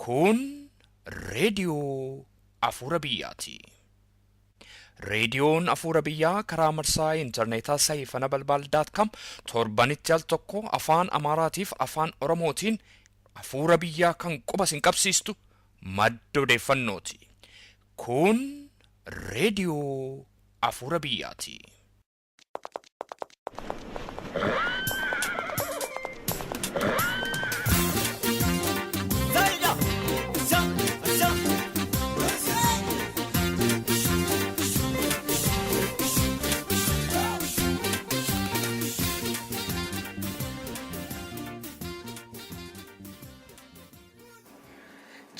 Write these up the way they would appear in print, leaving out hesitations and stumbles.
Kun reediyoo Afuura Biyyaati. Reediyoon Afuura Biyyaa karaa marsaa intarneetaa sayfana balbal.com torbanitti al tokko afaan Amaaraatiif afaan Oromootiin Afuura Biyyaa kan quba sin qabsiistu madda odeeffannooti. Kun reediyoo Afuura Biyyaati.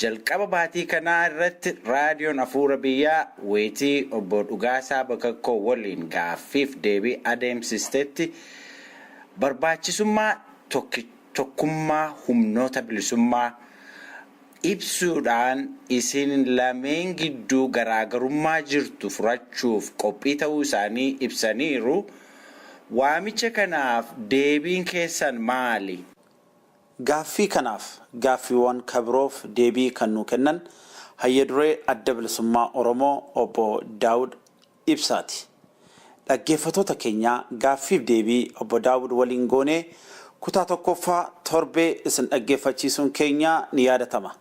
jalqaba baatii kanaa irratti raadiyoon Afuura Biyyaa weetii obbo Dhugaasaa Bakakkoo waliin gaaffiif deebii adeemsistetti barbaachisummaa tokkummaa humnoota bilisummaa ibsuudhaan isin lameen gidduu garaagarummaa jirtu furachuuf qophii ta'uu isaanii ibsaniiru. Waamicha kanaaf deebiin keessan maali? Gaaffii kanaaf gaaffiiwwan kabiroof deebii kan nu kennan hayya duree adda bilisummaa Oromoo Obbo Dawud Ibsaati. Dhaggeeffattoota keenya gaaffiif deebii Obbo Dawud waliin goonee kutaa tokkoffaa torbee isin dhaggeeffachiisuun keenya ni yaadatama.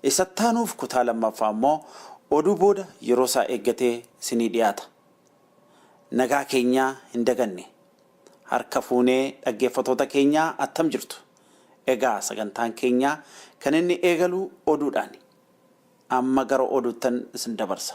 Isatti aanuuf kutaa lammaffaa immoo oduu booda yeroo isaa eeggatee isinii dhiyaata. Nagaa keenyaa hin daganne. Harka fuunee dhaggeeffattoota keenyaa attam jirtu. Egaa sagantaan keenya kan inni eegalu oduudhaan amma gara oduuttan isin dabarsa.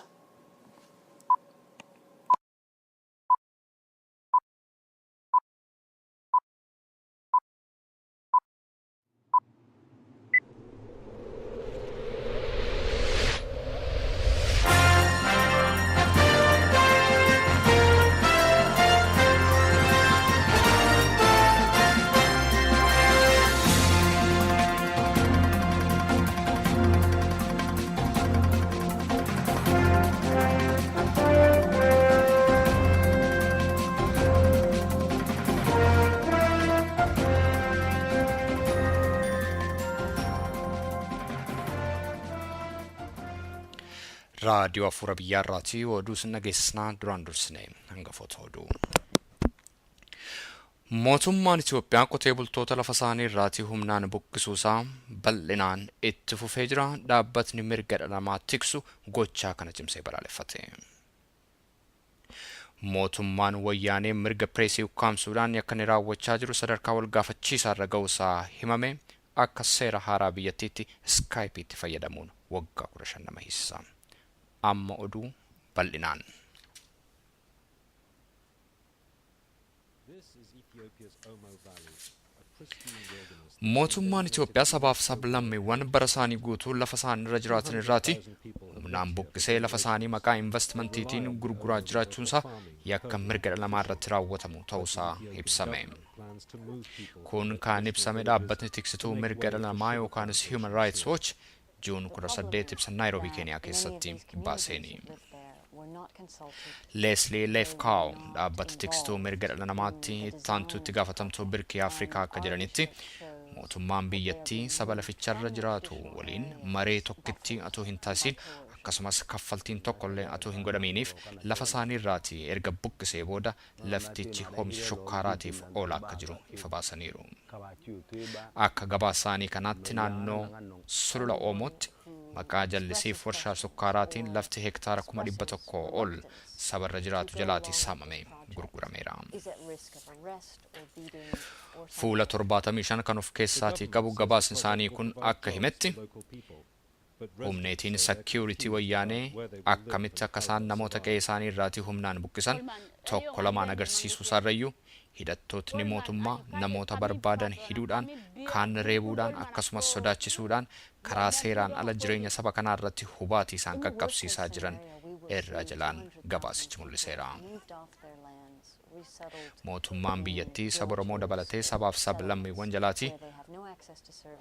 raadiyoo Afuura Biyyaa irraatii oduu sin dhageessisnaa duraan dursine hangafoota oduu. Mootummaan Itoophiyaa qotee bultoota lafa isaanii irraatii humnaan buqqisuusaa bal'inaan itti fufee jira. Dhaabbatni mirga dhala namaa tiksu gochaa kana cimsee balaaleffate. Mootummaan wayyaanee mirga pireesii ukkaamsuudhaan yakka inni raawwachaa jiru sadarkaa wal gaafachiisaa irra ga'uusaa himame. Akka seera haaraa biyyattiitti iskaayipiitti fayyadamuun waggaa 15 nama hiisisa. Amma oduu bal'inaan. Mootummaan Itoophiyaa sabaaf sablammiiwwan bara isaanii guutuu lafa isaanii irra jiraatan irraati humnaan buqqisee lafa isaanii maqaa investimantiitiin gurguraa jiraachuunsaa yakka mirga dhala namaa irratti raawwatamu ta'uusaa ibsame. Kun kan ibsame dhaabbatni tiksituu mirga dhala namaa yookaanis Human Rights Watch Juun 18 ibsa Naayiroobii Keeniyaa keessatti baaseeni. Leslie Lefkow dhaabbata tiksituu mirga dhala namaatti ittaantu itti gaafatamtuu birkii Afrikaa akka jedhanitti mootummaan biyyattii saba laficharra jiraatu waliin maree tokkitti atoo hin taasisin akkasumas kaffaltiin tokkollee atoo hin godhaminiif lafa isaanii irraati erga buqqisee booda laftichi oomisha shukkaaraatiif oola akka jiru ifa baasaniiru. Akka gabaasaanii kanaatti naannoo Sulula Oomootti maqaa jallisiif warshaa shukkaaraatiin lafti hektaara 100,000 ol sabarra jiraatu jalaati saamamee gurgurameera. Fuula 75 kan of keessaatii qabu gabaasni isaanii kun akka himetti humneetiin security wayyaanee akkamitti akka isaan namoota qe'ee isaanii irraatii humnaan buqqisan tokko lamaan agarsiisuu isaarrayyuu hidhattootni mootummaa namoota barbaadan hiduudhaan kaan reebuudhaan akkasumas sodaachisuudhaan karaa seeraan ala jireenya saba kanaa irratti hubaatii isaan qaqqabsiisaa jiran irra jalaan gabaasichi mul'iseera. Mootummaan biyyattii saba Oromoo dabalatee sabaaf sablammiiwwan jalaati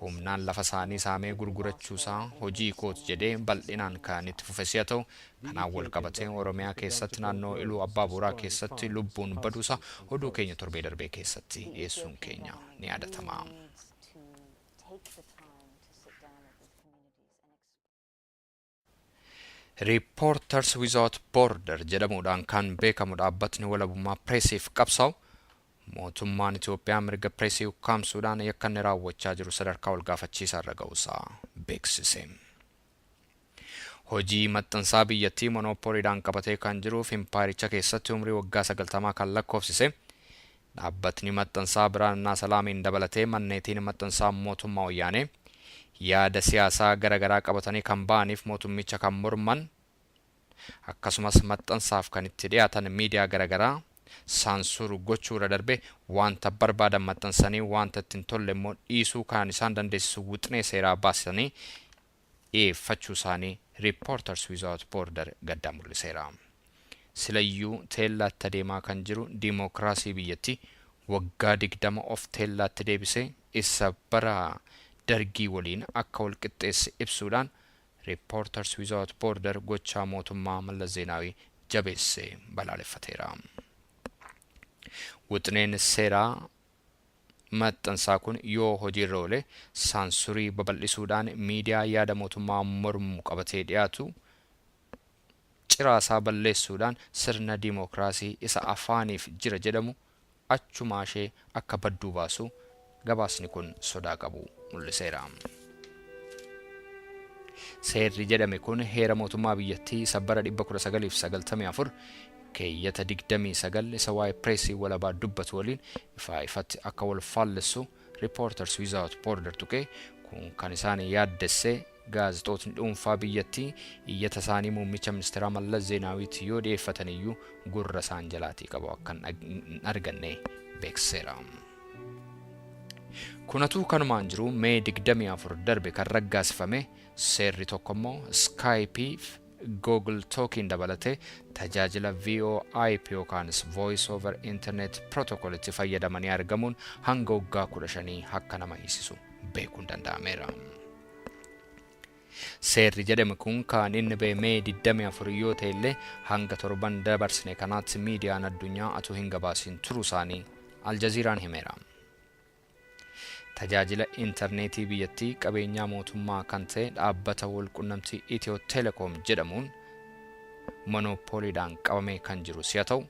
humnaan lafa isaanii saamee gurgurachuusaa hojii kooti jedhee bal'inaan kan itti fufee ta'u kanaan wal qabatee Oromiyaa keessatti naannoo Iluu Abbaa Booraa keessatti lubbuun baduusaa oduu keenya torbee darbee keessatti dhiyeessuun keenya ni yaadatama. Reporters Without Border jedhamuudhaan kan beekamu dhaabbatni walabummaa pireesiif qabsaa'u mootummaan Itoophiyaa mirga pireesii ukkaamsuudhaan yakka inni raawwachaa jiru sadarkaa walgaafachiisaa irra ga'uusaa beeksise. Hojii maxxansaa biyyattii monoopooliidhaan qabatee kan jiruuf impaayiricha keessatti umrii waggaa 90 kan lakkoofsise dhaabbatni maxxansaa Biraanaa Salaamiin dabalatee manneetiin maxxansaa mootummaa wayyaanee yaada siyaasaa garaagaraa qabatanii kan ba'aniif mootummicha kan morman akkasumas maxxansaaf kan itti dhiyaatan miidiyaa garaagaraa saansuur gochuudha darbe wanta barbaadan maxxansanii wanta ittiin tolle immoo dhiisuu kan isaan dandeessisu wixinee seeraa baasanii dhiyeeffachuu isaanii Reporters Without Border gaddaa mul'iseera. Silayyuu teellaatti adeemaa kan jiru diimokiraasii biyyattii waggaa 20 of teellaatti deebisee isa bara dargii waliin akka wal qixxeesse ibsuudhaan Reporters Without Border gochaa mootummaa Mallas Zeenaawii jabeessee balaaleffateera. Wixineen seeraa maxxansaa kun yoo hojiirra oole saansurii babal'isuudhaan miidiyaa yaada mootummaa mormu qabatee dhiyaatu ciraasaa balleessuudhaan sirna diimokiraasii isa afaaniif jira jedhamu achumaashee akka badduu baasu gabaasni kun sodaa qabu mul'iseera. Seerri jedhame kun heera mootummaa biyyattii isa bara 1994 keeyyata 29 isa waa'ee pireesii walabaa dubbatu waliin ifatti akka wal faallessu Reporters Without Border tuqee kun kan isaan yaaddessee gaazexootni dhuunfaa biyyattii iyyata isaanii muummicha ministeeraa Mallas Zeenaawiitti yoo dhiyeeffatan iyyuu gurra isaan jalaatii qabu akka hin arganne beekseera. Kunatu kanumaan jiru Mee 24 darbe kan raggaasifame seerri tokko immoo Skype Google Talking dabalatee tajaajila VoIP yookaanis Voice over Internet Protocol itti fayyadamanii argamuun hanga waggaa 15 akka nama hiisisu beekuun danda'ameera. Seerri jedhame kun kan inni ba'e Mee 24 yoo ta'e illee hanga torban dabarsine kanaatti miidiyaan addunyaa atuu hin gabaasin turuu isaanii Aljaziiraan himeera. Tajaajila intarneetii biyyattii qabeenyaa mootummaa kan ta'e dhaabbata walqunnamtii Itiyoo Telekoom jedhamuun monoopooliidhaan qabamee kan jiru si'a ta'u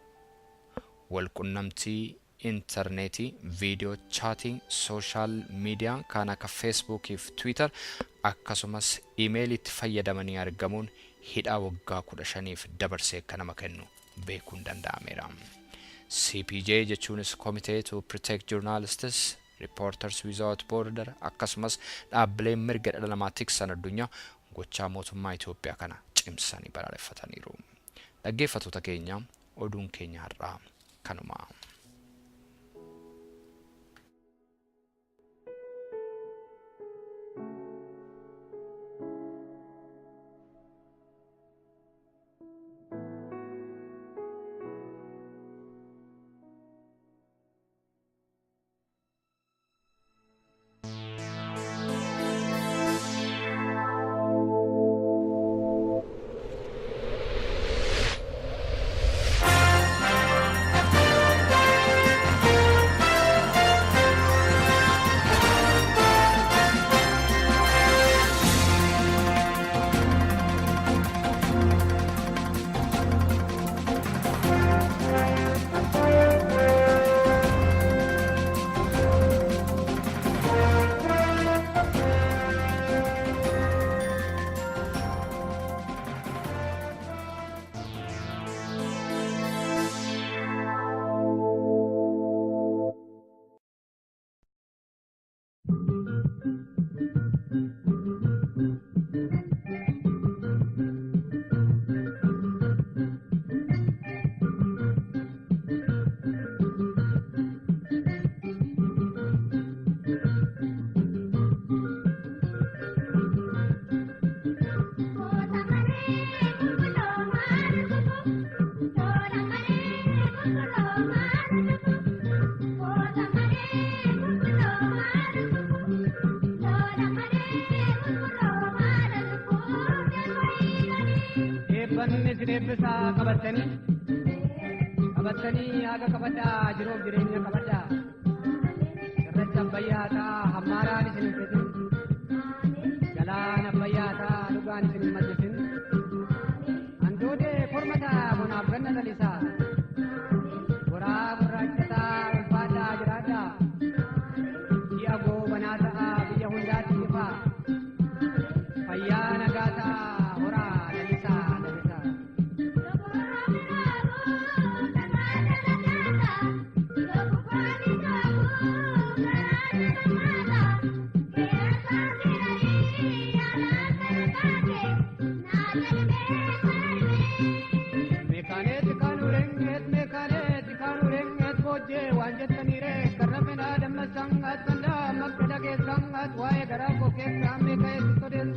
walqunnamtii intarneetii viidiyoo chaatii sooshaal miidiyaa kan akka feesbuukii fi tiwiitar akkasumas iimeeliitti fayyadamanii argamuun hidhaa waggaa 15 dabarsee akka nama kennu beekuun danda'ameera. CPJ jechuunis Committee to Protect Journalists Reporters Without Border akkasumas dhaabbileen mirga dhala namaa tiksan addunyaa gochaa mootummaa Itoophiyaa kana cimsanii balaaleffataniiru. Dhaggeeffattoota keenya oduun keenya har'aa kanuma. qabatanii haga kabadhaa jiruuf jireenya kabadhaa irratti abbayyaataa hammaaraan isin hin fedhin galaana abbayyaataa dhugaan isin hin maddisin gara ko ke samme kai todes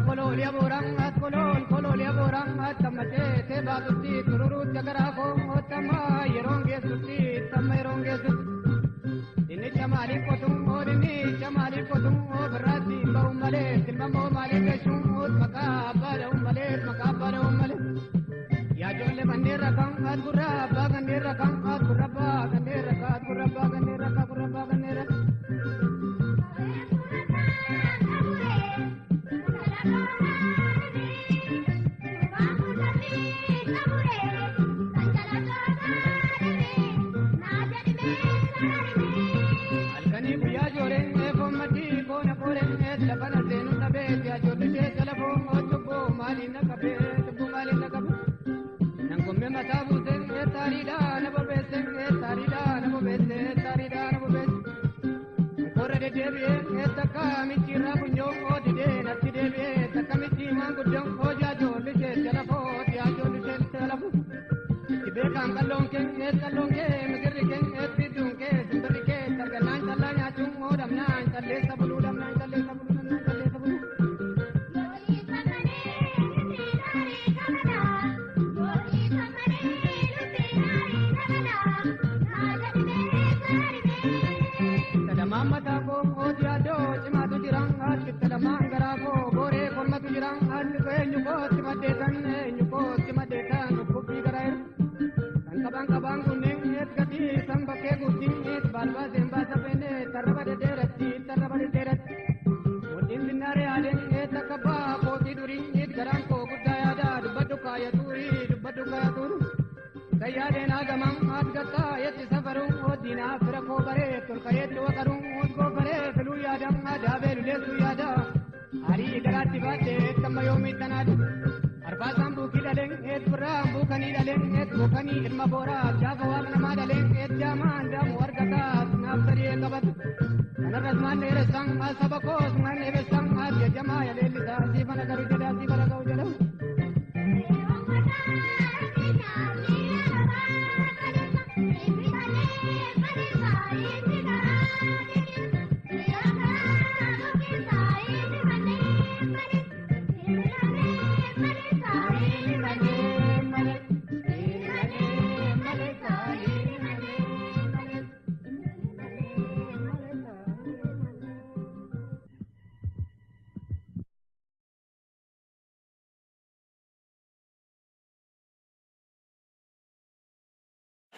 kolol ya borang at kolol ya borang at tamate te bagutti tururu jagara ko otama yeronge sutti tamayronge sutti ini chamali kotum orini chamali kotum obrati baumale tilmamo male gashum makabara umale ya jolle bandera kam at gurra bagandera kam at gurra bagandera at gurra bagandera ka gurra bagandera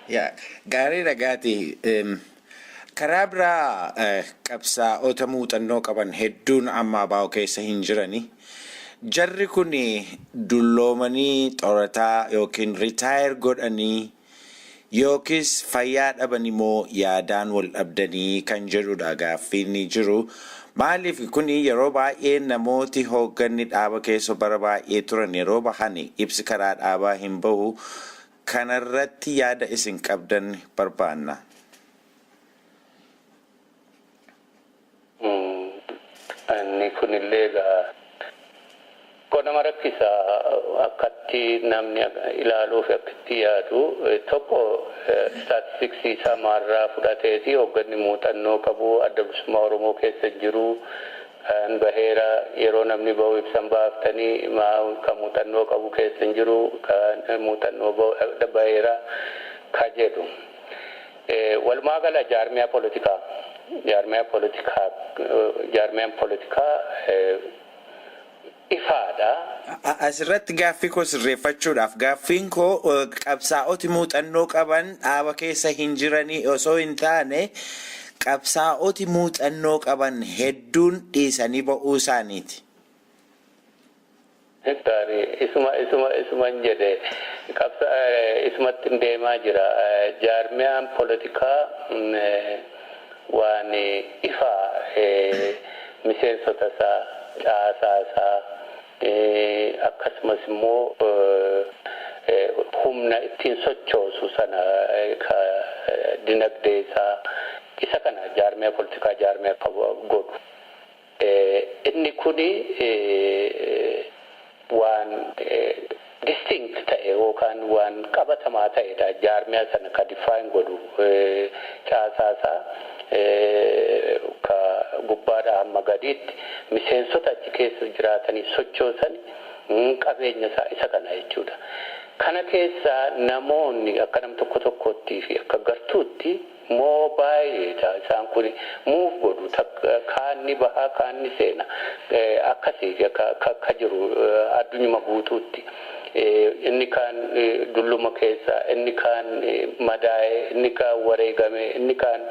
Ya, gaarii dhagaati. Karaa biraa qabsaa'ota muuxannoo qaban hedduun amma baa'u keessa hin jirani. Jarri kun dulloomanii xorataa yookiin ritaayir godhanii yookiis fayyaa dhabanii moo yaadaan wal dhabdanii kan jedhudha gaaffiin ni jiru. Maaliif kun yeroo baay'ee namooti hoogganni dhaaba keessa bara baay'ee turan yeroo bahani ibsi karaa dhaabaa hin bahu. Kanarratti yaada isin qabdan barbaanna. Inni kunillee qonna rakkisa akkatti namni ilaaluuf akkatti yaadu tokko staatistiksii isaa maarraa fudhateeti hoogganni muuxannoo qabu adda bilisummaa Oromoo keessa jiru baheera yeroo namni bahu ibsan baaftanii kan muuxannoo qabu keessa hin jiru kan muuxannoo baheera ka jedhu walumaa gala jaarmiyaan politikaa ifaadha. Asirratti gaaffii koo sirreeffachuudhaaf gaaffiin koo qabsaa'oti muuxannoo qaban dhaaba keessa hin jiranii osoo hin taane qabsaa'oti muuxannoo qaban hedduun dhiisanii ba'uu isaaniiti. Isuman jedhe isumatti deemaa jira jaarmiyaan politikaa waan ifaa miseensota isaa caasaa isaa akkasumas immoo humna ittiin sochoosu sana dinagdee isaa isa kana jaarmiyaa politikaa jaarmiyaa godhu inni kuni waan distinct ta'e yookaan waan qabatamaa ta'edha jaarmiyaa sana ka define godhu caasaa isaa ka gubbaadhaa hamma gadiitti miseensota achi keessa jiraatanii sochoosanii qabeenya isaa isa kana jechuudha. Kana keessaa namoonni akka nam tokkotti fi akka gartuutti moobaayilidha isaan kun muuf godhu kaanni bahaa kaanni seena akkasii akka jiru addunyuma guutuutti. Inni kaan dulluma keessa, inni kaan madaa'e, inni kaan wareegame, inni kaan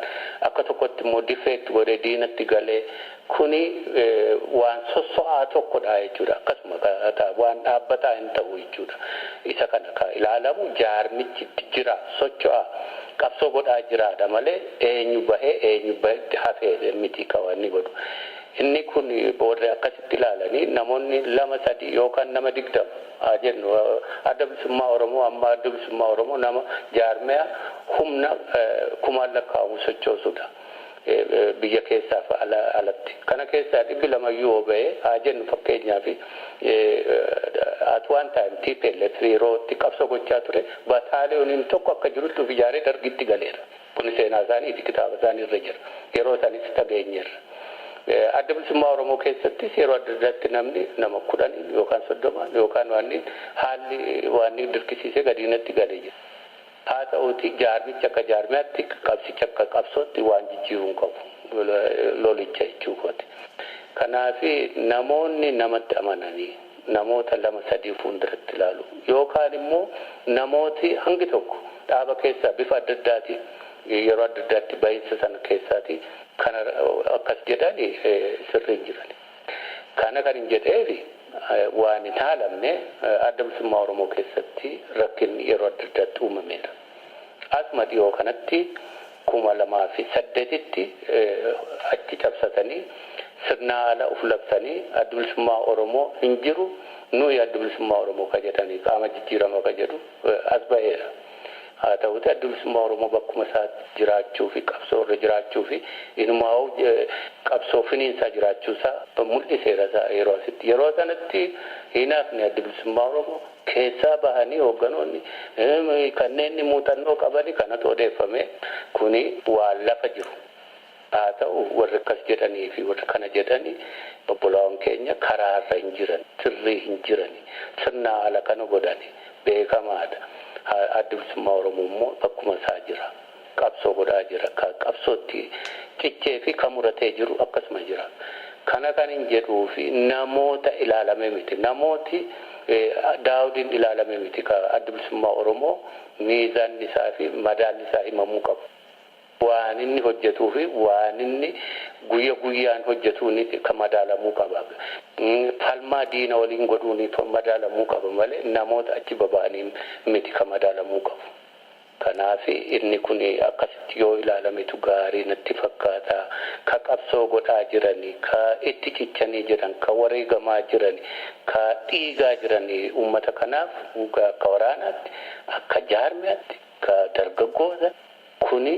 akka tokkotti immoo difeetti godhee diinatti galee kuni waan sosso'aa tokkodha jechuudha. Akkasuma waan dhaabbataa hin ta'u jechuudha. Isa kana kan ilaalamu jaarmichi jira socho'aa qabsoo godhaa jiraadha malee eenyu bahee hafee miti qabanni godhu. Inni kun booda akkasitti ilaalanii namoonni 2-3 yookaan nama 20 jennu adda bilisummaa Oromoo amma adda bilisummaa Oromoo nama jaarmaya humna kumaan lakkaa'amu sochoosudha. Biyya keessaaf alatti. Kana keessaa 200 yoo ba'e jennu fakkeenyaaf at one time TPLF yerootti qabsoo gochaa ture bataaliyooniin tokko akka jirutti of ijaaree dargitti galeera. Kun seenaa isaaniiti kitaaba isaanii irra jira. Yeroo isaaniis dhageenyeerra. Adda bilisummaa Oromoo keessattis yeroo adda addaatti namni nama 10 yookaan 30 yookaan waan dirqisiisee gadiinatti galee jira. Haa ta'uuti jaarmicha akka jaarmiyaatti qabsicha akka qabsootti waan jijjiiruun qabu lolicha jechuudha. Kanaaf namoonni namatti amananii namoota 2-3 fuulduratti ilaalu yookaan immoo namooti hangi tokko dhaaba keessaa bifa adda addaatiin yeroo adda addaatti baay'isa sana keessaati kana akkas jedhanii sirriin jiran. Kana kan hin jedheefi waan hin haalamne adda bilisummaa Oromoo keessatti rakkinni yeroo adda addaatti uumameera. Asuma dhiyoo kanatti 2008tti achi cabsatanii sirna ala uf labsanii adda bilisummaa Oromoo hin jiru nuyi adda bilisummaa Oromoo ka jedhanii qaama jijjiirama ka jedhu as ba'eera. Haa ta'uuti adda bilisummaa Oromoo bakkuma isaatti jiraachuu fi qabsoo irra jiraachuu fi inumaa qabsoo finiinsaa jiraachuusaa mul'iseera yeroo asitti. Yeroo sanatti hinaafni adda bilisummaa Oromoo keessaa bahanii hoogganoonni kanneen muuxannoo qabanii kanatu odeeffame kuni waan lafa jiru. Haa ta'u warri akkas jedhanii fi warri kana jedhanii obbolaawwan keenya karaarra hin jiran, sirrii hin jirani, sirna ala kana godhani beekamaadha. Adda bilisummaa Oromoo immoo bakkuma isaa jira. Qabsoo godhaa jira. Qabsootti cichee fi kamuratee jiru akkasuma jira. Kana kan hin jedhuu fi namoota ilaalame miti. Namooti Daawudiin ilaalame miti. Adda bilisummaa Oromoo miizaan isaa fi madaalli isaa himamuu qabu. Waan inni hojjetuu fi waan inni guyyaan hojjetuun kan madaalamuu qaba. Falmaa diina waliin godhuun madaalamuu qaba malee namoota achi baba'anii miti kan madaalamuu qabu. Kanaaf inni kun akkasitti yoo ilaalametu gaarii natti fakkaata. Ka qabsoo godhaa jiranii, ka itti cichanii jiran, ka wareegamaa jiranii, ka dhiigaa jiranii uummata kanaaf akka waraanaatti, akka jaarmiyaatti, ka dargaggoota. Kuni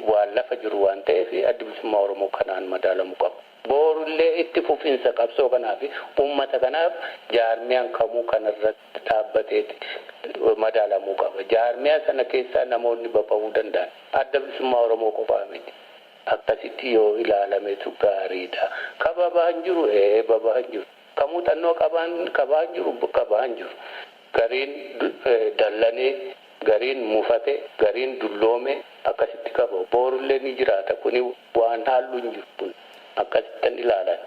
waan lafa jiru waan ta'eef adda bilisummaa Oromoo kanaan madaalamuu qaba. Boorullee itti fufinsa qabsoo kanaaf uummata kanaaf jaarmiyaan kamuu kanarratti dhaabbateeti madaalamuu qaba. Jaarmiyaa sana keessaa namoonni baba'uu danda'an adda bilisummaa Oromoo qofaa miti. Akkasitti yoo ilaalametu gaariidha. Ka baba'an jiru baba'an jiru. Ka muuxannoo qabaan jiru. Gariin dallanee. Gariin mufate, gariin dulloome akkasitti qaba. Boorullee ni jiraata. Kuni waan haallu hin jiru. Akkasittan ilaalan.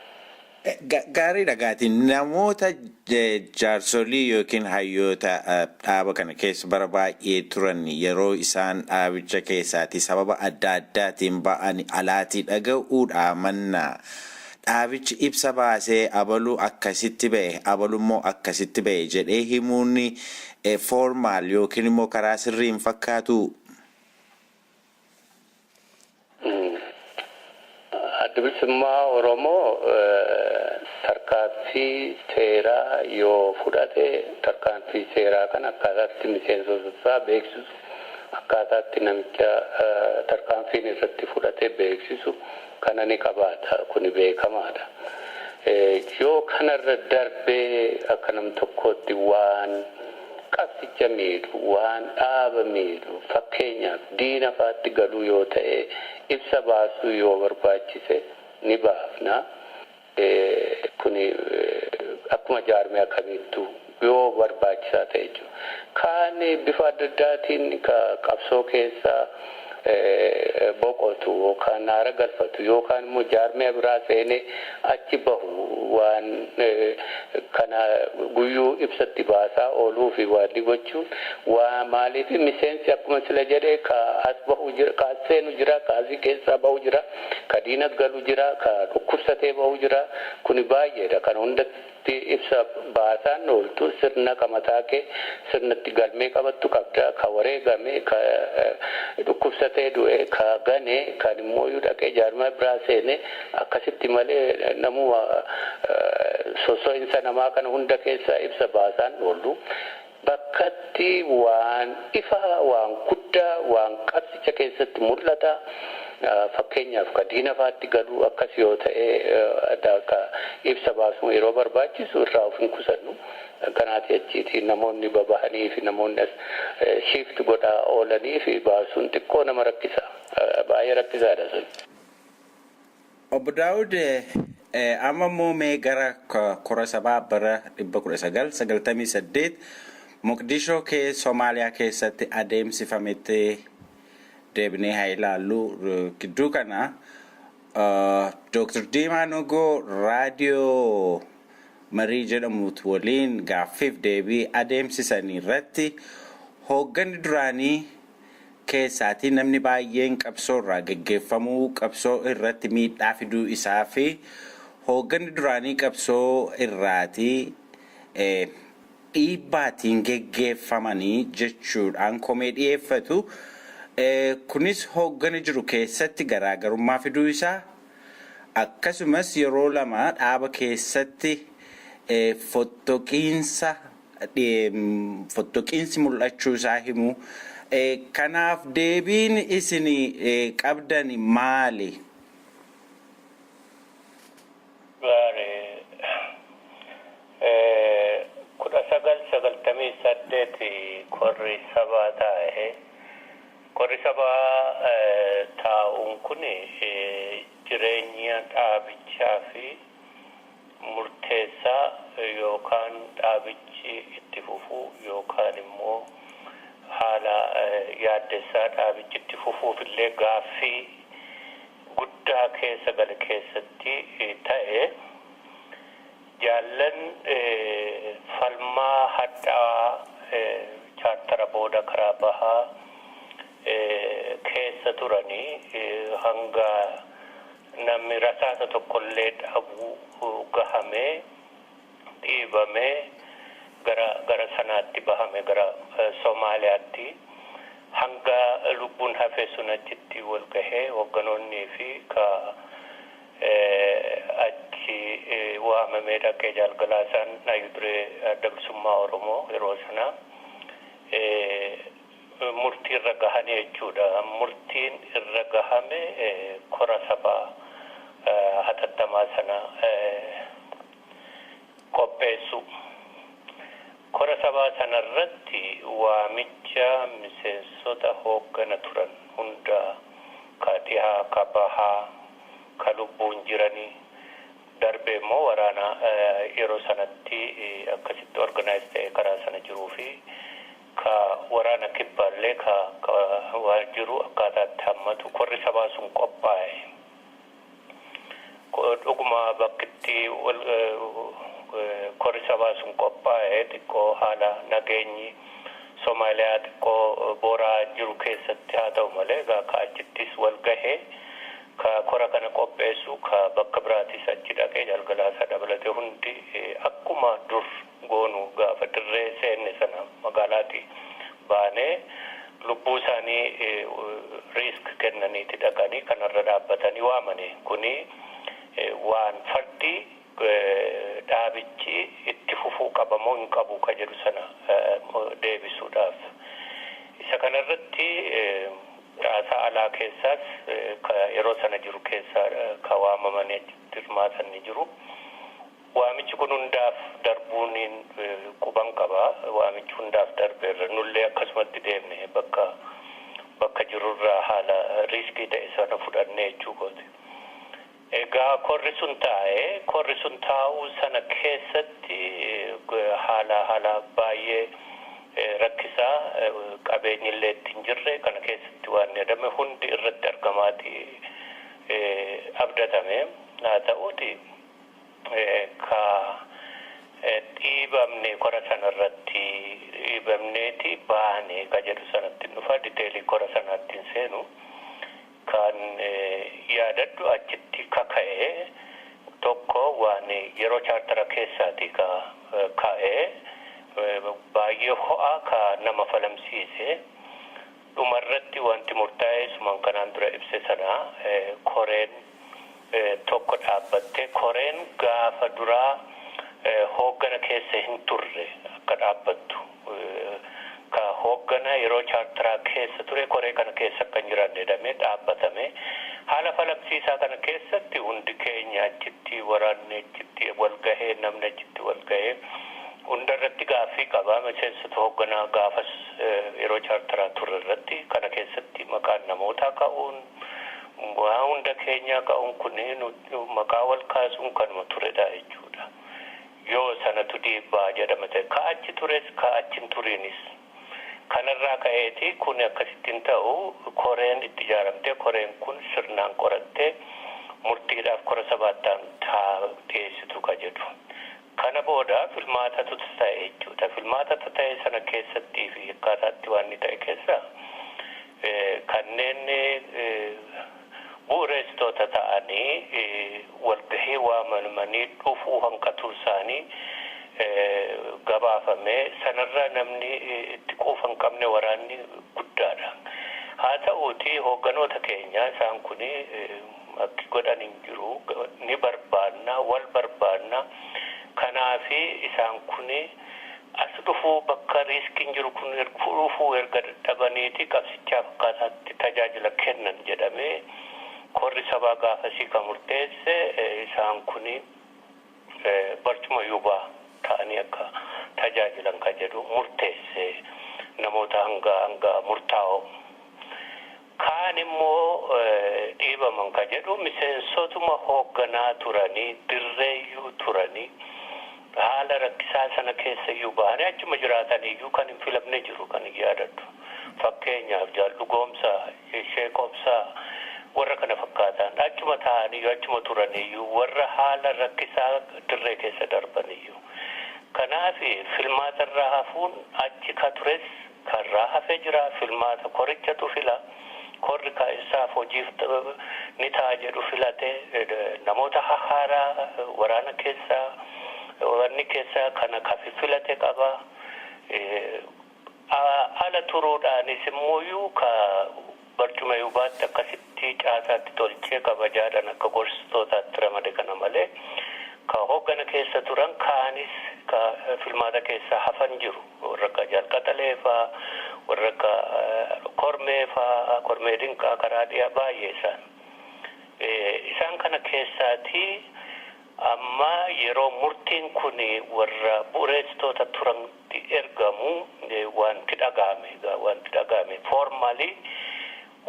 Gaariidha gaatiin namoota jaarsolii yookiin hayyoota dhaaba kana keessa bara baay'ee turan yeroo isaan dhaabicha keessaati sababa adda addaatiin ba'an alaatii dhaga'uudha mannaa. Dhaabichi ibsa baasee abaluu akkasitti ba'e abalummoo akkasitti ba'e jedhee himuun formaal yookiin immoo karaa sirrii hin fakkaatu. Adda bilisummaa Oromoo tarkaanfii seeraa yoo fudhate tarkaanfii seeraa kan akkaataatti miseensota isaa beeksisu akkaataatti namicha tarkaanfiin irratti fudhate beeksisu kana ni qabaata. Kuni beekamaadha. Yoo kanarra darbee akka nam tokkotti waan qabsicha miidhu waan dhaaba miidhu fakkeenyaaf diina faatti galuu yoo ta'e ibsa baasuu yoo barbaachise ni baafna. Kuni akkuma jaarmee akkamiittu yoo barbaachisaa ta'e jechuudha. Kaan bifa adda addaatiin qabsoo keessaa boqotu yookaan naara galfatu yookaan immoo jaarmee biraa seenee achi bahu waan kana guyyuu ibsatti baasaa ooluu fi waan gochuun waa maaliif miseensi akkuma sila jedhee ka as bahu jira ka seenu jira ka asii keessaa bahu jira ka diina galu jira ka dhukkubsatee bahu jira kuni baay'eedha kan hundatti ibsa baasaan ooltu sirna kamataa kee sirnatti galmee qabattu qabda ka wareegame ka dhukkubsatee du'e ka gane kan immoo dhaqee jaarmaa biraa seene akkasitti malee namuu sosoinsa namaa kana hunda keessa ibsa baasaan oolu bakkatti waan ifa waan guddaa waan qabsicha keessatti mul'ata. Fakkeenyaaf ka diina faatti galuu akkas yoo ta'e akka ibsa baasuu yeroo barbaachisu irraa of hin qusannu. Kanaati achiitiin namoonni babahanii fi namoonni shift godhaa oolanii fi baasuun xiqqoo nama rakkisa. Baay'ee rakkisaadha sun. Obbo Dawud amma immoo mee gara kora sabaa bara 1998 Moqdishoo Somaaliyaa keessatti adeemsifametti deebinee haa ilaallu gidduu kana Dr. Diimaa Nugoo raadiyoo marii jedhamutu waliin gaaffiif deebii adeemsisanii irratti hoogganni duraanii keessaatii namni baay'een qabsoo irraa geggeeffamuu qabsoo irratti miidhaa fiduu isaa fi hoogganni duraanii qabsoo irraatii dhiibbaatiin geggeeffamanii jechuudhaan komee dhiyeeffatu. Kunis hoogganni jiru keessatti garaagarummaa fiduu isaa akkasumas yeroo lama dhaaba keessatti fottoqiinsi mul'achuu isaa himu. Kanaaf deebiin isin qabdan maali? Kudha 1998 korri sabaa taa'e. Korri sabaa taa'uun kun jireenya dhaabichaa fi murteessaa yookaan dhaabichi itti fufuu yookaan immoo haala yaaddessaa dhaabichi itti fufuuf illee gaaffii guddaa keessa gale keessatti ta'e jaallan falmaa hadhaa chaartara booda karaa bahaa keessa turanii hanga namni rasaasa tokkollee dhabuu gahamee dhiibamee gara sanaatti bahame gara Somaaliyaatti hanga lubbuun hafe sun achitti wal gahee hoogganoonnii fi ka achi waamamee dhaqee jaalgalaasaan Ayuduree Adda Bilisummaa Oromoo yeroo sana murtii irra gahanii jechuudha. Murtiin irra gahame kora sabaa hatattamaa sana qopheessu. Kora sabaa sanarratti waamicha miseensota hooggana turan hunda ka dhihaa ka bahaa ka lubbuun jiranii darbe immoo waraana yeroo sanatti akkasitti organize ta'e karaa sana jiruu fi ka waraana kibbaallee ka waa jiru akkaataatti hammatu korri sabaa sun qophaa'e. Dhuguma bakkitti korri sabaa sun qophaa'e xiqqoo haala nageenyi Somaaliyaa xiqqoo booraa jiru keessatti haa ta'u malee ka achittis wal gahee ka kora kana qopheessu ka bakka biraatis achi dhaqee jalgalaasaa dabalatee hundi akkuma dur goonu gaafa dirree seenne sana magaalaatti baanee lubbuu isaanii risk kennaniiti dhaqanii kanarra dhaabbatanii waamanii kuni waan fardi dhaabichi itti fufuu qabamoo hin qabu ka jedhu sana deebisuudhaaf isa kanarratti caasaa alaa keessaas yeroo sana jiru keessa ka waamamanii hirmaatan ni jiru. Waamichi kun hundaaf darbuun quban qaba. Waamichi hundaaf darbeerra nullee akkasumatti deemne bakka jirurraa haala riiskii ta'e sana fudhannee jechuukooti. Egaa korri sun taa'uu sana keessatti haala baay'ee rakkisaa qabeenyi illee ittiin jirre kana keessatti waan jedhame hundi irratti argamaati abdatame haa ta'uuti ka dhiibamne kora sanarratti dhiibamneeti baane ka jedhu sanatti dhufa diteelii kora sanaatti seenu kan yaadadhu achitti kaka'ee tokko waan yeroo chaartara keessaati ka'ee baay'ee ho'aa ka nama falamsiise dhumarratti wanti murtaa'e suman kanaan dura ibse sana koreen tokko dhaabbatte koreen gaafa duraa hooggana keessa hin turre akka dhaabbattu ka hooggana yeroo chaartaraa keessa ture koree kana keessa akka hin jiraanne jedhamee dhaabbatame haala falamsiisaa kana keessatti hundi keenya achitti waraanne achitti walgahee namni achitti walgahee hundarratti gaaffii qaba miseensota hoogganaa gaafas yeroo chaartaraa turre irratti kana keessatti maqaan namootaa ka'uun waa hunda keenya ka'uun kunneen maqaa wal kaasuun kanuma turedha jechuudha yoo sanatu dhiibbaa jedhama ta'e ka achi tures ka achi hin turiinis kanarraa ka'eeti kun akkasittiin ta'u koreen itti ijaaramte koreen kun sirnaan qorattee murtiidhaaf kora sabaattaan dhiyeessitu ka jedhu kana booda filmaatatu ta'e jechuudha filmaata ta'e sana keessatti fi akkaataatti waan inni ta'e keessa kanneen bu'uureessitoota ta'anii walgahii waamamanii dhufuu hanqatuu isaanii gabaafame sanarra namni itti quufa hin qabne waraanni guddaadha haa ta'uuti hoogganoota keenya isaan kun akki godhan hin jiru ni barbaanna wal barbaanna kanaafi isaan kun as dhufuu bakka riiskiin jiru kun dhufuu erga dadhabaniiti qabsichaaf akkaataatti tajaajila kennan jedhamee korri sabaa gaafasii kan murteesse isaan kun barcuma yuubaa ta'anii akka tajaajilan ka jedhu murteesse namoota hanga murtaa'oo kaan immoo dhiibaman ka jedhu miseensotuma hoogganaa turanii dirreeyyuu turanii haala rakkisaa sana keessa iyyuu bahanii achuma jiraataniyyuu kan hin filamne jiru kan yaadadhu fakkeenyaaf jaallugoomsaa sheekobsaa warra kana fakkaatan achuma ta'aniyyuu achuma turaniyyuu warra haala rakkisaa dirree keessa darbaniyyuu kanaaf filmaatarraa hafuun achi ka tures karraa hafee jira filmaata korichatu fila korri kaa'isaaf hojiif ni ta'a jedhu filate namoota hahaaraa waraana keessaa wanni keessaa kana kafi filate qaba ala turuudhaanis immoo ka barcuma yuubaatti akkasitti caasaatti tolchee kabajaadhaan akka gorsitootaatti ramade kana malee ka hooggana keessa turan kaanis ka filmaata keessa hafan jiru warra akka jalqaxaleefaa warra akka kormeefaa kormee dinqaa karaa dhiyaa baay'ee isaan kana keessaati amma yeroo murtiin kun warra bu'uureessitoota turanitti ergamu wanti dhaga'ame formally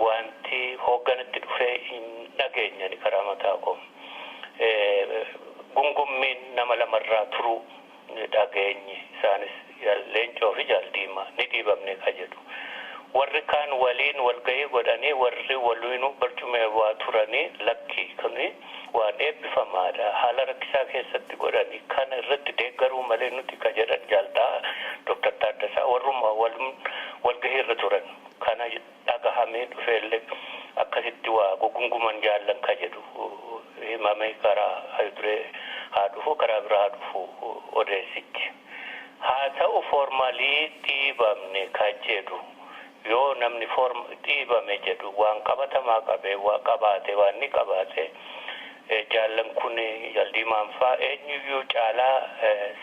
wanti hoogganatti dhufee hin dhageenyani karaa mataa koo gungummiin nama lamarraa turuu dhageenye isaanis leencoo fi jaaldiimaa ni dhiibamne ka jedhu warri kaan waliin walgahii godhanii warri waliinuu barcumee waa turanii lakki kuni waan eebbifamaadha haala rakkisaa keessatti godhanii kana irratti deeggaruu malee nuti ka jedhan jaaltaa Dr. Taaddasaa warruma walgahii irra turan kana dhagahamee dhufeellee akkasitti waa gunguman jaallan ka jedhu himamee karaa hayuduree haa dhufu karaa biraa haa dhufu odeessichi haa ta'u foormaalii dhiibamne ka jedhu yoo namni dhiibame jedhu waan qabatamaa qabee waa qabaate waan ni qabaate jaallan kun jaldiimaan faa eenyuyyuu caalaa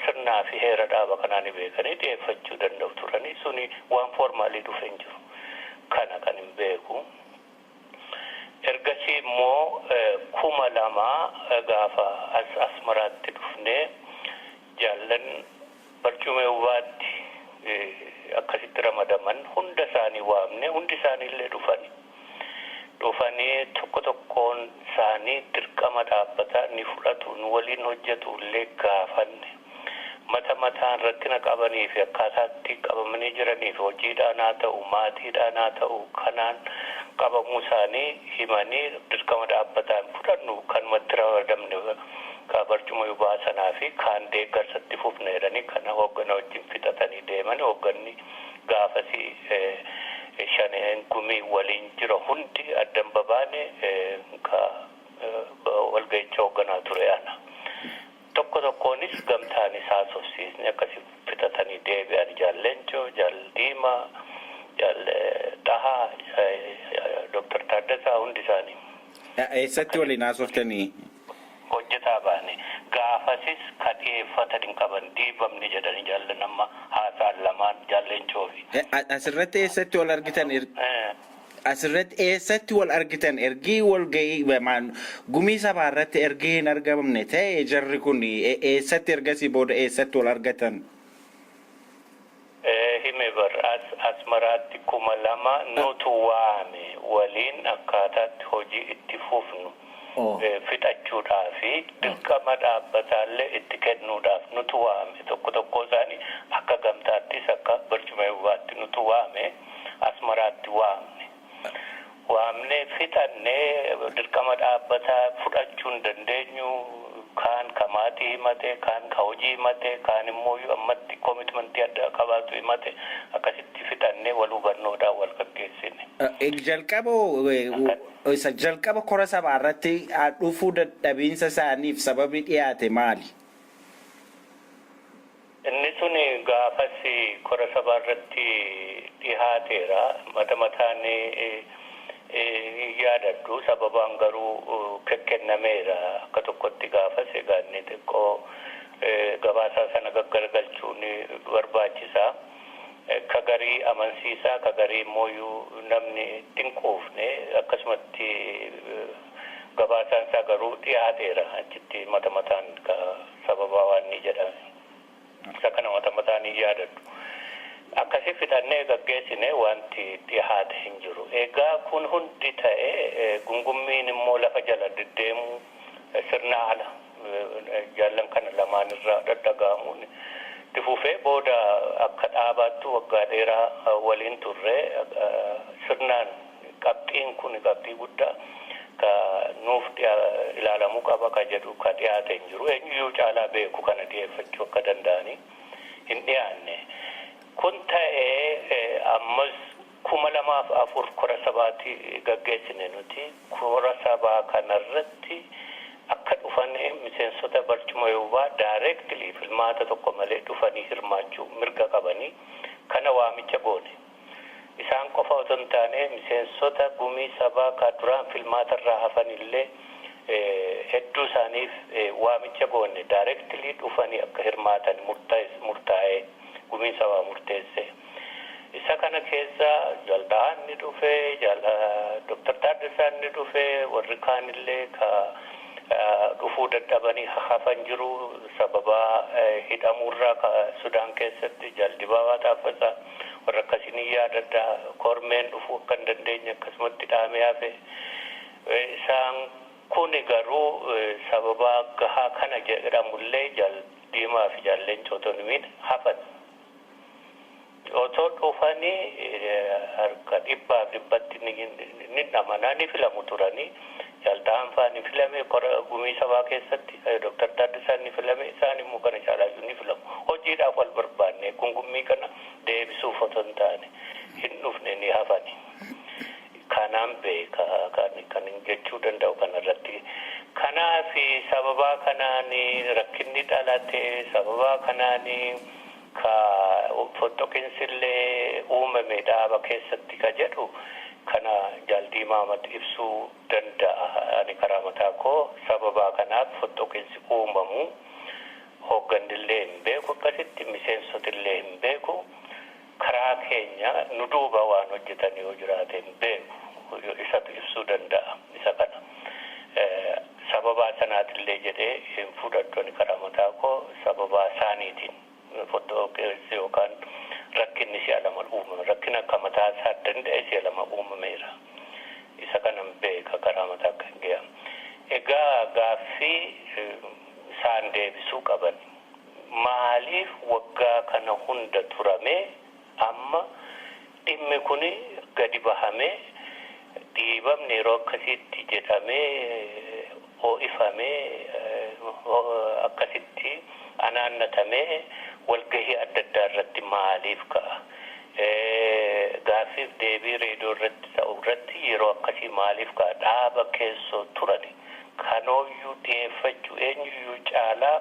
sirnaa fi heera dhaaba kanaa ni beekanii dhiyeeffachuu danda'u turanii suni waan foormaalii dhufe hin jiru kana kan hin beeku ergasii immoo 2000 gaafa asmaraatti dhufnee jaallan barcumee yuubaatti akkasitti ramadaman hunda isaanii waamne hundi isaanii illee dhufanii tokkoon isaanii dirqama dhaabbataa ni fudhatu nu waliin hojjetu illee gaafanne. Mata mataan rakkina qabanii fi akkaataatti qabamanii jiranii fi hojiidhaan haa ta'u maatiidhaan haa ta'u kanaan qabamuu isaanii himanii dirqama dhaabbataan fudhannu kanumatti ramadamne ka barcuma yubaasanaa fi kaan deeggarsatti fufne jedhanii kana hooggana wajjin fixatanii deeman hoogganni gaafasii shaneen gumii waliin jira hundi addan babaane ka walga'icha hoogganaa ture ana. Tokkonis gamtaanis haasofsiisne akkasii fixatanii deebi'an Jaalleenchoo, Jaaldiimaa, Dhahaa, Dr. Taaddasaa hundi isaanii. Eessatti waliin haasoftanii? Hojjetaa baane. Gaafasis ka dhiyeeffatan hin qaban dhiibamni jedhanii jaallan amma haasaan lamaan Jaalleenchoo fi. Asirratti eessatti wal argitan? Asirratti eessatti wal argitan ergii wal ga'ii gumii sabaa irratti ergii hin argamne ta'e jarri kun eessatti ergasii booda eessatti wal argatan? Hime bar Asmaraatti 2000 nutu waame waliin akkaataatti hojii itti fufnu fixachuudhaa fi dirqama dhaabbataallee itti kennuudhaaf nutu waame tokko isaanii akka gamtaattis akka barcuma yubaatti nutu waame Asmaraatti waamne fixannee dirqama dhaabbataa fudhachuu hin dandeenyu kaan kamaatii himate kaan ka hojii himate kaan immoo ammatti koomitmentii adda qabaatu himate akkasitti fixannee wal hubannoodhaan wal gaggeessine. Jalqaba kora sabaa irratti dhufuu dadhabiinsa isaaniif sababi dhiyaate maali? Inni sun gaafas kora sabaa irratti dhihaateera mata mataan yaadadhu sababaan garuu kennameera akka tokkotti gaafas egaa inni xiqqoo gabaasaa sana gaggalchuun barbaachisaa. Ka garii amansiisaa ka garii immoo namni dinquufne akkasumatti gabaasaan isaa garuu dhiyaateera achitti mata mataan ka sababaa waan ni jedhame. Isa kana mata mataan yaadadhu. Akkasii fixannee gaggeessine wanti dhiyaate hin jiru. Egaa kun hundi ta'e gungummiin immoo lafa jala deddeemu sirna ala jaallan kana lamaan irraa dhadhaga'amuun fufee booda akka dhaabattu waggaa dheeraa waliin turre sirnaan qabxiin kun qabxii guddaa ka nuuf ilaalamuu qaba ka jedhu ka dhiyaate hin jiru. Eenyuyyuu caalaa beeku kana dhiyeeffachuu akka danda'anii hin dhiyaanne. Kun ta'ee ammas 2004 kora sabaatti gaggeessine nuti kora sabaa kanarratti akka dhufanii miseensota barcuma yubaa directly filmaata tokko malee dhufanii hirmaachuu mirga qabanii kana waamicha goone. Isaan qofa otoo hin taane miseensota gumii sabaa ka duraan filmaata irraa hafanillee hedduu isaaniif waamicha goone directly dhufanii akka hirmaatan murtaa'ee gumii sabaa murteesse. Isa kana keessa Jaldaan ni dhufe, Dr. Taaddasaan ni dhufe, warri kaanillee ka dhufuu dadhabanii hafan jiru sababa hidhamuurraa ka Sudaan keessatti Jaldibaabaa Taaffasaa warra akkasii yaadadha kormeen dhufuu akka hin dandeenye akkasumatti dhaamee hafe. Isaan kun garuu sababa gahaa kana jedhamullee Jaldiimaa fi Jaalleenchoo hafan. Otoo dhufanii harka dhibbatti ni dhamanaa ni filamu turanii Jaldaan fa'aa ni filame gumii sabaa keessatti Dr. Taaddasaan ni filame isaan immoo kana caalaayyuu ni filamu. Hojiidhaaf wal barbaanne gumii kana deebisuuf otoo hin taane hin dhufne ni hafani. Kanaan beeka kan jechuu danda'u kanarratti. Kanaaf sababaa kanaan rakkinni dhalate sababaa kanaan ka fottoqinsillee uumame dhaaba keessatti ka jedhu kana Jaaldiimaa ibsuu danda'a. Ani karaa mataa koo sababaa kanaaf fottoqinsi uumamu hooggannillee hin beeku akkasitti miseensotillee hin beeku karaa keenya nu duuba waan hojjetanii yoo jiraate hin beeku isatu ibsuu danda'a. Isa kana sababaa sanaatillee jedhee hin fudhadhu. Ani karaa mataa koo sababaa isaaniitiin fottoqinsi yookaan rakkinni si'a lama uumame rakkina akka mataa isaa danda'e si'a lama uumameera. Isa kanan beeka karaa mataa kan ga'a. Egaa hunda turame amma dhimmi kun gadi bahame dhiibamni yeroo akkasitti jedhamee ho'ifamee akkasitti anaannatamee walgahii adda addaa irratti maaliif ka'a? Gaaffiif deebii reediyoo irratti ta'u irratti yeroo akkasii maaliif ka'a? Dhaaba keessoo turani kanooyyuu dhiyeeffachuu eenyuyyuu caalaa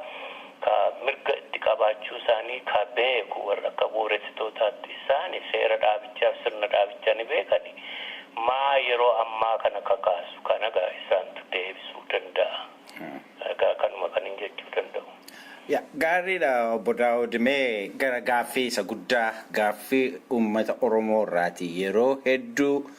ka mirga itti qabaachuu isaanii ka beeku warra akka bu'uuressitootaatti isaani seera dhaabichaaf sirna dhaabichaa ni beekani. Maa yeroo ammaa kana kakaasu kana gaa isaantu deebisuu danda'a. Kanuma kan hin jechuu danda'u. Gaariidha Obbo Daawud, mee gara gaaffii isa guddaa gaaffii uummata Oromoo irraati. Yeroo hedduu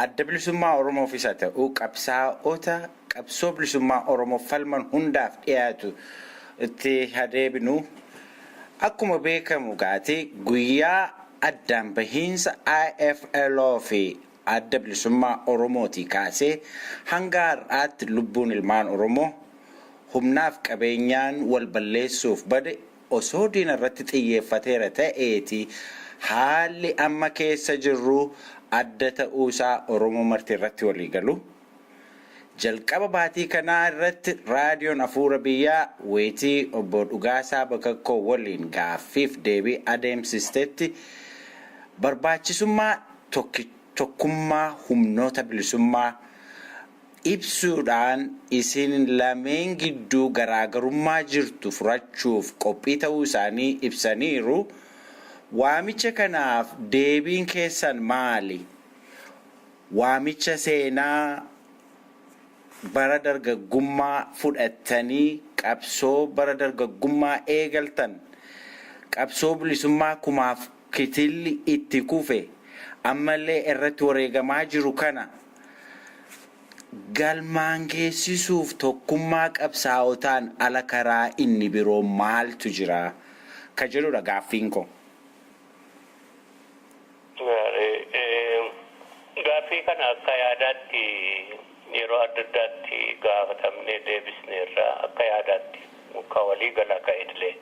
adda bilisummaa Oromoof isa ta'u qabsaa'ota qabsoo bilisummaa Oromoo falman hundaaf dhiyaatu itti hadeebinu akkuma beekamu gaati guyyaa addaan bahiinsa IFLO fi adda bilisummaa Oromooti kaasee hanga har'aatti lubbuun ilmaan Oromoo humnaaf qabeenyaan wal balleessuuf bade osoo diina irratti xiyyeeffateera ta'eeti haalli amma keessa jirru adda ta'uusaa Oromoo marti irratti walii galu. Jalqaba baatii kanaa irratti raadiyoon Afuura Biyyaa weetii obbo Dhugaasaa Bakakkoo waliin gaaffiif deebii adeemsistetti barbaachisummaa tokkummaa humnoota bilisummaa ibsuudhaan isin lameen gidduu garaagarummaa jirtu furachuuf qophii ta'uu isaanii ibsaniiru. Waamicha kanaaf deebiin keessan maali? Waamicha seenaa bara dargaggummaa fudhattanii qabsoo bara dargaggummaa eegaltan qabsoo bilisummaa kumaaf kitilli itti kufe ammallee irratti wareegamaa jiru kana galmaan geessisuuf tokkummaa qabsaa'otaan ala karaa inni biroo maaltu jira ka jedhudha gaaffiin koo. Gaaffii kana akka yaadaatti yeroo adda addaatti gaafatamnee deebisneerra akka yaadaatti muka walii galaa ka'edlee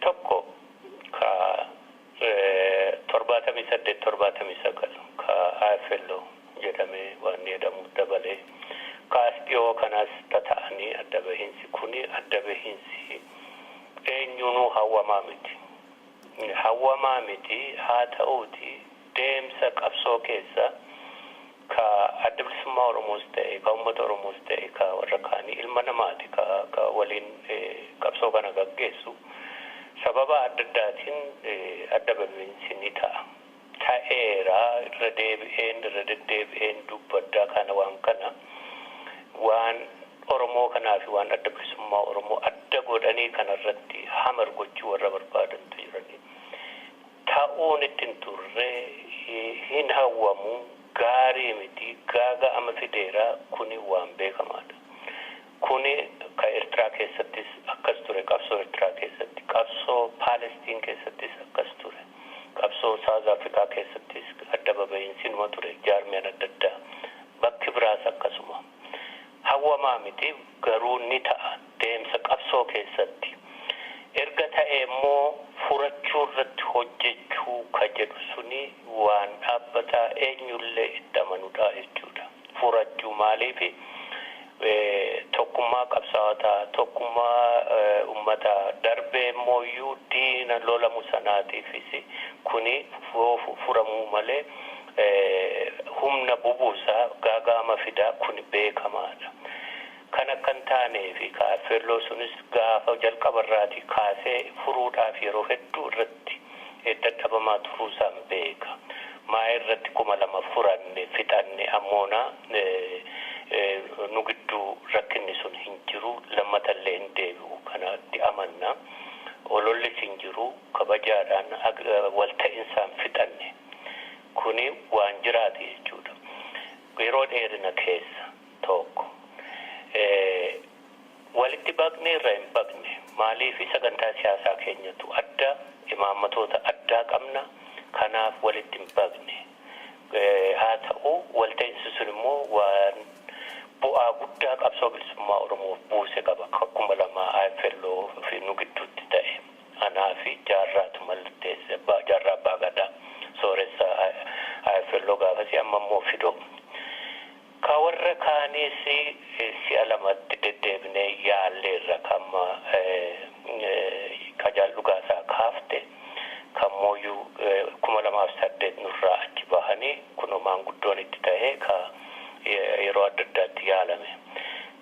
tokko ka 78-79 ka IFLO jedhamee waan jedhamu dabalee kaas dhiyoo kanaas tata'anii adda bahiinsi kuni adda bahiinsi eenyuunuu hawwamaa miti haa ta'uuti deemsa qabsoo keessa ka adda bilisummaa Oromoos ta'e ka uummata Oromoos ta'e ka warra kaanii ilma namaati ka waliin qabsoo kana gaggeessu sababa adda addaatiin adda bahiinsi ni ta'a. Ta'eera irra deddeebi'een dubbaddaa kana waan Oromoo kanaa fi waan adda bilisummaa Oromoo adda godhanii kanarratti hamar gochuu warra barbaadantu jirani. Ta'uun ittiin turre hin hawwamu gaarii miti gaaga'ama fideera kuni waan beekamaadha. Kuni ka Eertiraa keessattis akkas ture qabsoo Eertiraa keessatti qabsoo Paalestiin keessattis akkas ture. Qabsoo South Africa keessattis adda baba'iinsi numa ture jaarmiyaan adda addaa bakki biraas akkasuma hawwamaa miti garuu ni ta'a deemsa qabsoo keessatti erga ta'e immoo furachuu irratti hojjechuu ka jedhu suni waan dhaabbataa eenyullee itti amanudha jechuudha. Furachuu maaliifi tokkummaa qabsaawataa tokkummaa uummataa darbee immoo diina lolamu sanaatiifis kuni furamuu malee humna bubuusaa gaaga'ama fidaa kuni beekamaadha. Kana kan taaneefi IFLO sunis gaafa jalqabarraati kaasee furuudhaaf yeroo hedduu irratti dadhabamaa turuusaan beeka. Maa irratti 2000 furanne fixanne ammoona nu gidduu rakkinni sun hin jiru lammatallee hin deebi'u kanatti amanna. Olollis hin jiru kabajaadhaan walta'insaan fixanne. Kuni waan jiraate jechuudha. Yeroo dheerina keessa tokko walitti baqnee irra hin baqne maaliif sagantaa siyaasaa keenyatu adda imaammatoota addaa qabna kanaaf walitti hin baqne haa ta'u walta'insi sun immoo waan bu'aa guddaa qabsoo bilisummaa Oromoof buuse qaba akkuma lama IFLO fi nu gidduutti ta'e anaa fi jaarraatu mallatteesse jaarraa abbaa gadaa sooressa ayfelloo gaafasi amma immoo fidoo. Ka warra kaanis si'a lamatti deddeebinee yaalleerra kamma Kajaal Dhugaasaa kaafte kammooyyuu 2008 nurraa achi bahanii kun maanguddoon itti ta'ee ka yeroo adda addaatti yaalame.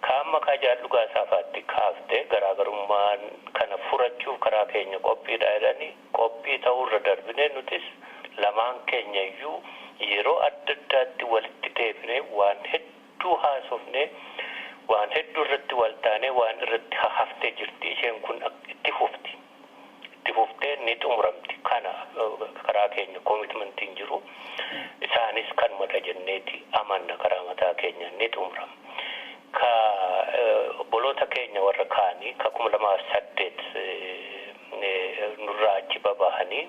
Kaamma Kajaal Dhugaasaa faatti kaafte garaagarummaan kana furachuuf karaa keenya qophiidha jedhanii qophii ta'uurra darbinee nutis lamaan keenya iyyuu yeroo adda addaatti walitti deebinee waan hedduu haasofne waan hedduu irratti waltaanee waan irratti haftee jirti isheen kun itti fuftee ni xumuramti kana karaa keenya koomitmentiin jiru isaanis kan mata jenneeti amanna karaa mataa keenya ni xumurama. Ka boloota keenya warra kaanii ka 2008 nurraa achi babahanii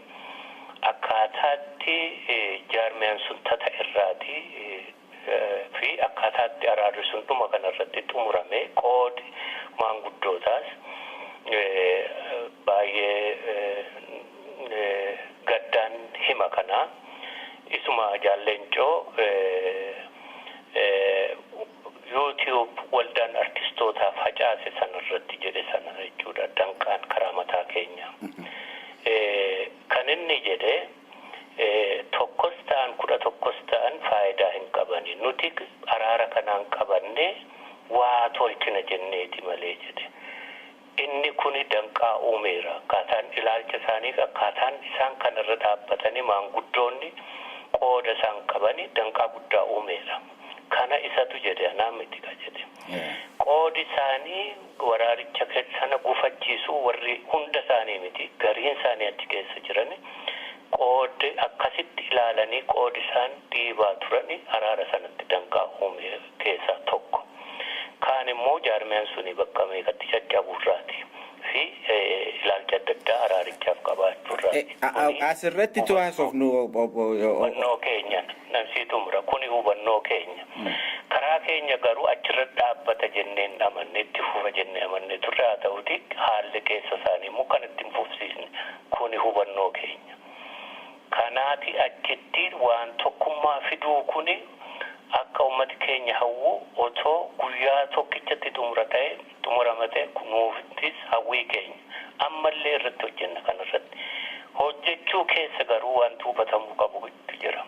akkaataatti jaarmiyaan sun tata irraati fi akkaataatti araarri sun dhuma kanarratti xumurame qoodi maanguddootaas baay'ee gaddaan hima kana isuma jaalleencoo YouTube waldaan artistootaa facaase sanarratti jedhe sana jechuudha danqaan karaa mataa keenya. Kan inni jedhe tokkos ta'an 11 ta'an faayidaa hin qabani nuti araara kanaan qabanne waa tolchina jenneeti malee jedhe. Inni kuni danqaa uumeera akkaataan ilaalcha isaanii akkaataan isaan kanarra dhaabbatanii maanguddoonni qooda isaan qabani danqaa guddaa uumeera. Kana isatu jedhe anaa miti ka jedhe. Qoodi isaanii waraaricha sana gufachiisu warri hunda isaanii miti gariin isaanii achi keessa jirani qoodi akkasitti ilaalanii qoodi isaan dhiibaa turani araara sanatti danqaa uume keessaa tokko. Kaan immoo jaarmiyaan suni bakka meeqatti caccabuurraati fi ilaalcha adda addaa araarichaaf qabaachuurraati. Asirratti tu haasofnu hubannoo keenya namsii xumura kuni hubannoo keenya. Karaa keenya garuu achirra dhaabbata jenneen amanne itti fufa jennee amanne turre haa ta'uti haalli keessa isaanii immoo kan ittiin fufsiisne kuni hubannoo keenya. Kanaati achitti waan tokkummaa fiduu kuni akka ummati keenya hawwu otoo guyyaa tokkichatti xumurama ta'e nuufis hawwii keenya ammallee irratti hojjenna kanarratti. Hojjechuu keessa garuu wanti hubatamuu qabu jira.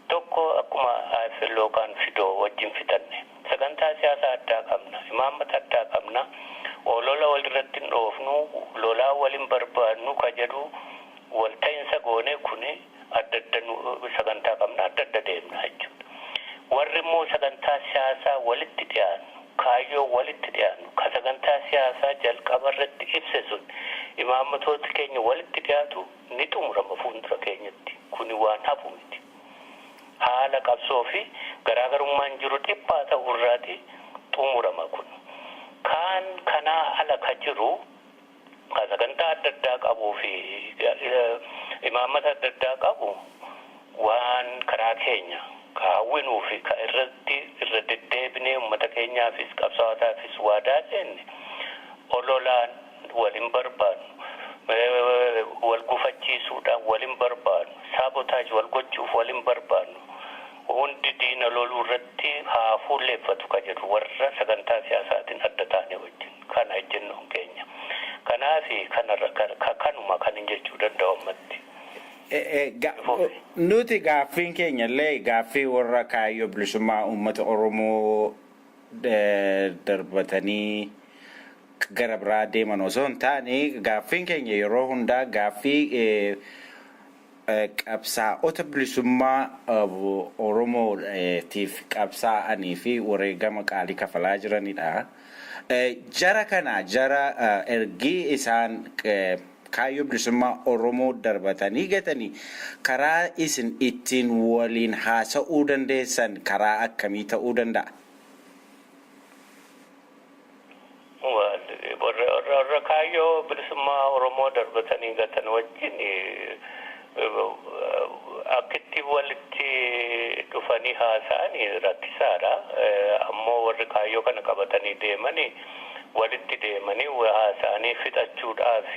Tokko akkuma ayfelloo kan fidoo wajjin fitanne sagantaa siyaasaa addaa qabna imaammata addaa qabna olola walirratti hin dhoofnu lolaa waliin barbaadnu ka jedhu walta'iinsa goone kuni adda adda sagantaa qabna adda adda deemna jechuudha. Warri immoo sagantaa siyaasaa walitti dhiyaannu kaayyoo walitti dhiyaannu ka sagantaa siyaasaa jalqaba irratti ibse sun imaammatoota keenya walitti dhiyaatu ni xumurama fuuldura keenyatti kuni waan hafu miti. Haala qabsoo fi garaagarummaan jiru dhiphaa ta'urraati xumurama kun. Kaan kanaa ala ka jiru ka sagantaa adda addaa qabuu fi imaammata adda addaa qabu waan karaa keenya ka hawwinuu fi ka irra deddeebinee uummata keenyaafis qabsaa'otaafis waadaa seenne ololaan waliin barbaadnu wal gufachiisuudhaan waliin barbaadnu saabotaaj wal gochuuf waliin barbaadnu hundi diina loluu irratti haa fuulleeffatu ka jedhu warra sagantaa siyaasaatiin adda taane wajjin kana ejjennoon keenya. Kanaafi kanuma kan hin jechuu danda'u ummatti. Nuti gaaffiin keenya illee gaaffii warra kaayyoo bilisummaa uummata Oromoo darbatanii gara biraa deeman osoo hin taane gaaffiin keenya yeroo hundaa gaaffii qabsaa'ota bilisummaa Oromootiif qabsaa'anii fi wareegama qaalii kafalaa jiranidha. Jara kana jara ergii isaan kaayyoo bilisummaa Oromoo darbatanii gatanii karaa isin ittiin waliin haasa'uu dandeessan karaa akkamii ta'uu danda'a? Warra kaayyoo bilisummaa Oromoo darbatanii gatan wajjin akkitti walitti dhufanii haasa'anii rakkisaadha. Ammoo warri kaayyoo kana qabatanii deemanii walitti deemanii haasa'anii fixachuudhaaf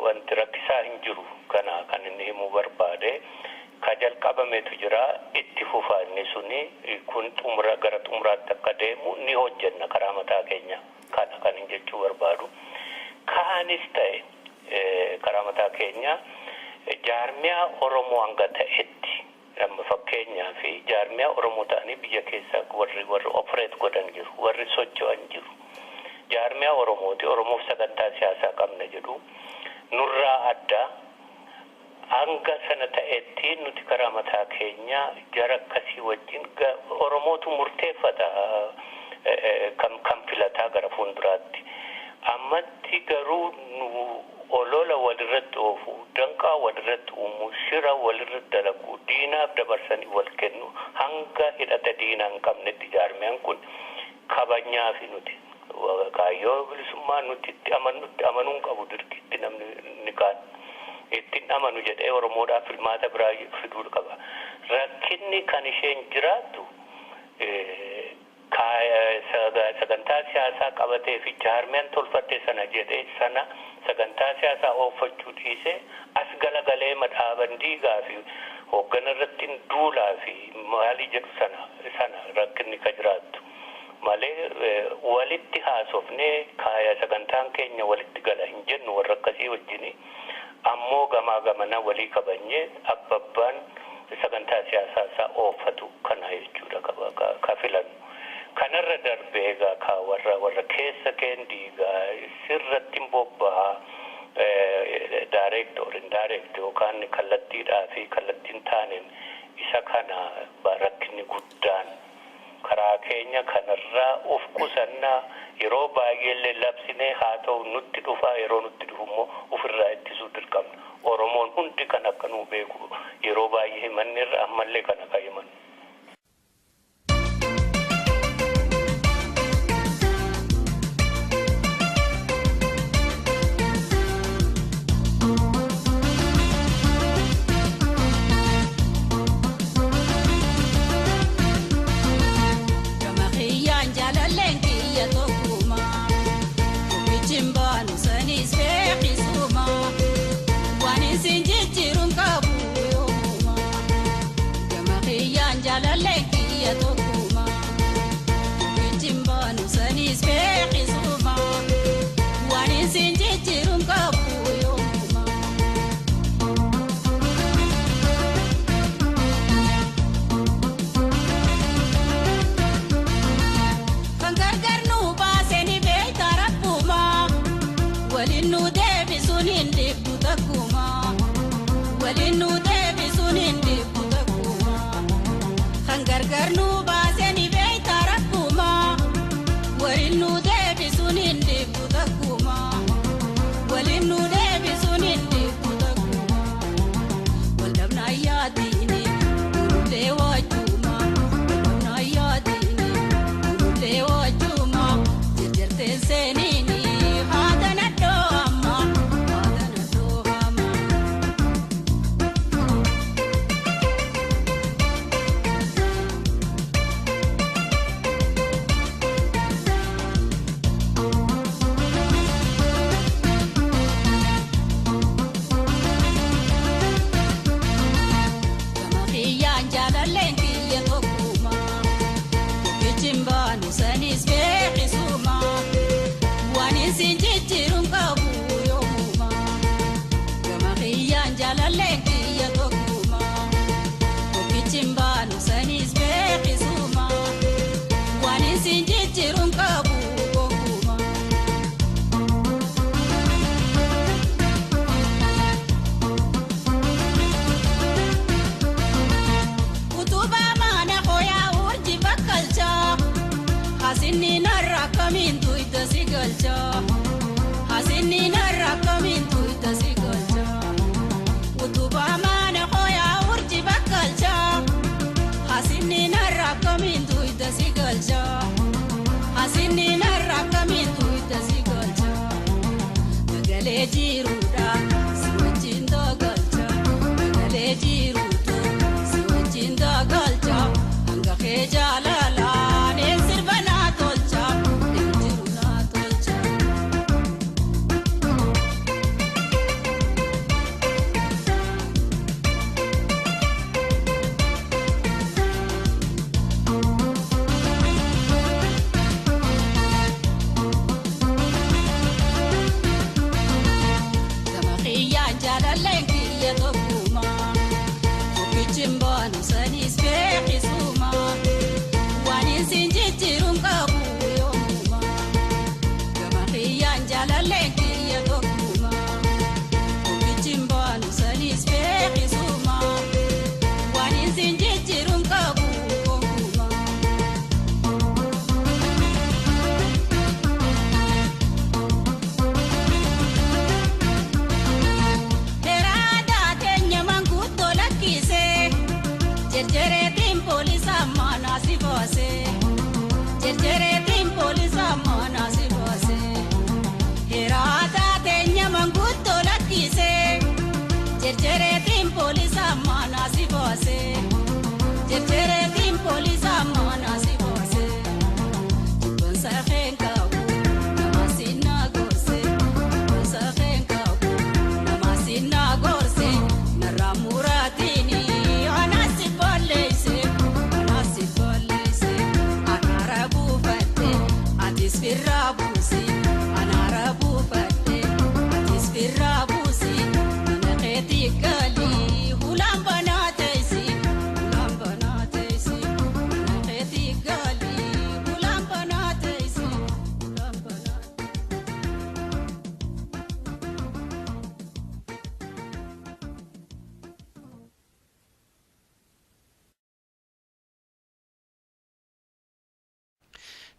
wanti rakkisaa hin jiru kana kan inni himuu barbaade. Ka jalqabametu jira itti fufaa inni suni kun gara xumuraatti akka deemu ni hojjenna karaa mataa keenya kana kan hin jechuu barbaadu. Kaanis ta'e karaa mataa keenya jaarmiyaa Oromoo hanga ta'etti amma fakkeenyaa fi jaarmiyaa Oromoo ta'anii biyya keessa warri operate godhan jiru warri socho'an jiru. Jaarmiyaa Oromooti Oromoof sagantaa siyaasaa qabna jedhu nurraa adda. Hanga sana ta'etti nuti karaa mataa keenya jara akkasii wajjin Oromootu murteeffata kan filataa gara fuulduraatti. Ammatti garuu nu olola walirratti oofu, danqaa walirratti uumu, shira walirratti dalagu, diinaaf dabarsanii wal kennu hanga hidhata diinaa hin qabnetti jaarmiyaan kun kabajnaa fi nuti kaayyoo bilisummaa nuti itti amanuun qabu dirqiitti namni ni kaan. Ittiin amanu jedhee Oromoodhaaf filmaata biraa fiduu qaba. Rakkinni kan isheen jiraattu sagantaa siyaasaa qabatee fi jaarmiyaan tolfatte sana jedhee sana sagantaa siyaasaa oofachuu dhiisee as galagalee madhaaban diigaa fi hooggana irratti duulaa fi maalii jedhu sana rakkinni ka jiraattu. Malee walitti haasofnee sagantaan keenya walitti gala hin jennu warra akkasii wajjini. Ammoo gamana walii kabanyee abbabbaan sagantaa siyaasaa isaa oofatu kana jechuudha ka filannu. Kanarra darbee egaa warra keessa diigaa sirratti bobba'aa direct or indirect yookaan kallattiidhaa fi kallattiin taaneen isa kana rakkinni guddaan karaa keenya kanarraa of qusannaa yeroo baay'ee labsinee haa ta'u nutti dhufaa yeroo nutti dhufummoo ofirraa ittisuu dirqamna. Oromoon hundi kan akka nuu beeku yeroo baay'ee himanni irra ammallee kan akka himannu.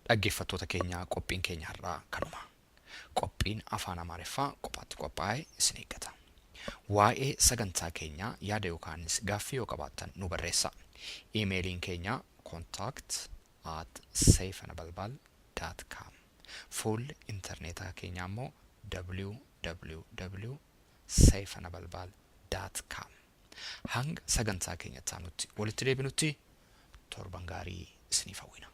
dhaggeeffattoota keenya qophiin keenya har'aa kanuma. Qophiin afaan Amaariffaa qophaatti qophaa'ee isin eeggata. Waa'ee sagantaa keenyaa yaada yookaanis gaaffii yoo qabaattan nu barreessaa. Iimeeliin keenya contact@seefanabalbal.com. Fuulli intarneetaa keenyaa immoo www.seefanabalbal.com. Hanga sagantaa keenyatti aanutti walitti deebinutti torban gaarii isiniif hawwina.